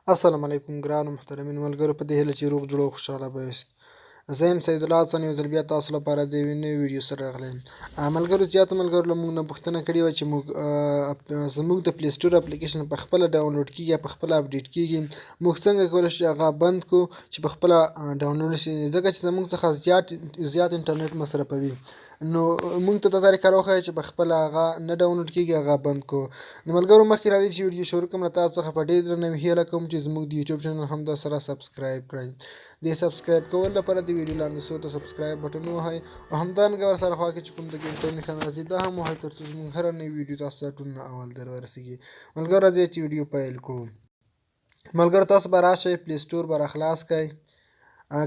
السلام علیکم ګرانو محترمینو ملګرو، په دې هیله چې روغ جوړ او خوشحاله به یاست. زه یم سید الله حسن، یو ځل بیا تاسو لپاره د یوې نوې ویډیو سره راغلی یم. ملګرو، زیاتو ملګرو له موږ نه پوښتنه کړې وه چې زموږ د پلی سټور اپلیکیشن په خپله ډاونلوډ کېږي یا په خپله اپډیټ کېږي، موږ څنګه کولی شو هغه بند کړو چې په خپله ډاونلوډ شي، ځکه چې زموږ څخه زیات انټرنیټ مصرفوي. نو موږ ته دا طریقه راوښایه چې په خپله هغه نه ډاونلوډ کېږي، هغه بند کړو. نو ملګرو، مخکې راځئ چې ویډیو شروع کړم، له تاسو څخه په ډېر درناوي هیله کوم چې زموږ د یوټیوب چینل همدا سره سبسکرایب کړئ. د سبسکرایب کولو لپاره د ویډیو لاندې څو ته سبسکرایب بټن ووهئ او همدارنګه ورسره خوا کې چې کوم د ګنټۍ نښه راځي دا هم ووهئ، تر څو زموږ هره نوې ویډیو تاسو ته ټول نه اول در ورسېږي. ملګرو، راځئ چې ویډیو پیل کړو. ملګرو، تاسو به راشئ، پلی سټور به راخلاص کړئ.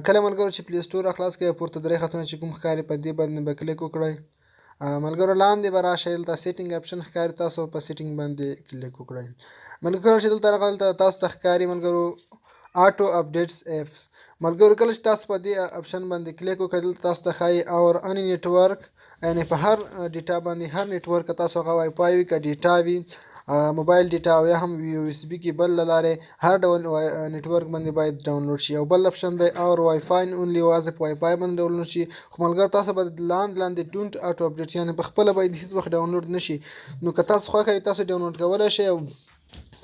کله ملګرو چې پلی سټور راخلاص کړئ، پورته درې خطونه چې کوم ښکاري په دې باندې به کلیک وکړئ. ملګرو، لاندې به راشئ، دلته سیټینګ اپشن ښکاري، تاسو په سیټینګ باندې کلیک وکړئ. ملګرو چې دلته راغلل تاسو ته ښکاري ملګرو آټو اپډیټس ایپس. ملګرو، کله چې تاسو په دې اپشن باندې کلیک وکړئ، دلته تاسو ته ښایي اور ان نیټورک، یعنې په هر ډیټا باندې، هر نیټورک که تاسو هغه وای فای وي، که ډیټا وي، موبایل ډیټا او یا هم یو اس بي کیبل له لارې هر ډول نیټورک باندې باید ډاونلوډ شي. او بل اپشن دی اور وای فای اونلی، یوازې په وای فای باندې ډاونلوډ شي. خو ملګرو، تاسو به لاندې ډونټ آټو اپډیټ، یعنې په خپله باید هېڅ وخت ډاونلوډ نه شي. نو که تاسو خوښه وي تاسو ډاونلوډ کولی شئ، او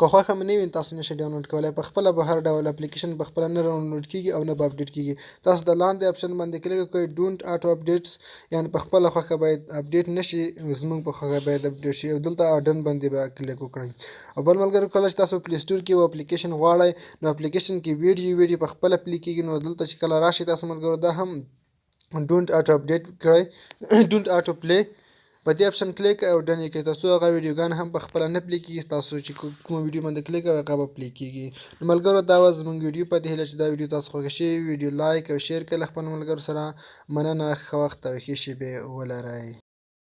که خوښه مې نه وي تاسو نشئ ډاونلوډ کولی. په خپله به هر ډول اپلیکیشن په خپله نه ډاونلوډ کېږي او نه به اپډیټ کېږي. تاسو د لاندې اپشن باندې کلیک وکړئ، ډونټ آټو اپډیټس، یعنې په خپله خوښه باید اپډیټ نه شي، زموږ په خوښه باید اپډیټ شي. او دلته ډن باندې به کلیک وکړئ. او بل ملګرو، کله چې تاسو پلی سټور کې یو اپلیکیشن غواړئ، نو اپلیکیشن کې ویډیو په خپله پلی کېږي. نو دلته چې کله راشئ تاسو ملګرو، دا هم ډونټ آټو اپډیټ کړئ، ډونټ آټو پلی، په دې اپشن کلیک او ډن یې کړئ، تر څو هغه ویډیوګانې هم په خپله نه پلی کېږي. تاسو چې کومه ویډیو باندې کلیک کوئ هغه به پلی کېږي. نو ملګرو، دا وه زموږ ویډیو، په دې هیله چې دا ویډیو تاسو خوښه شوې وي. ویډیو لایک او شیر کړئ له خپلو ملګرو سره. مننه، ښه وخت او ښې شېبې ولرئ.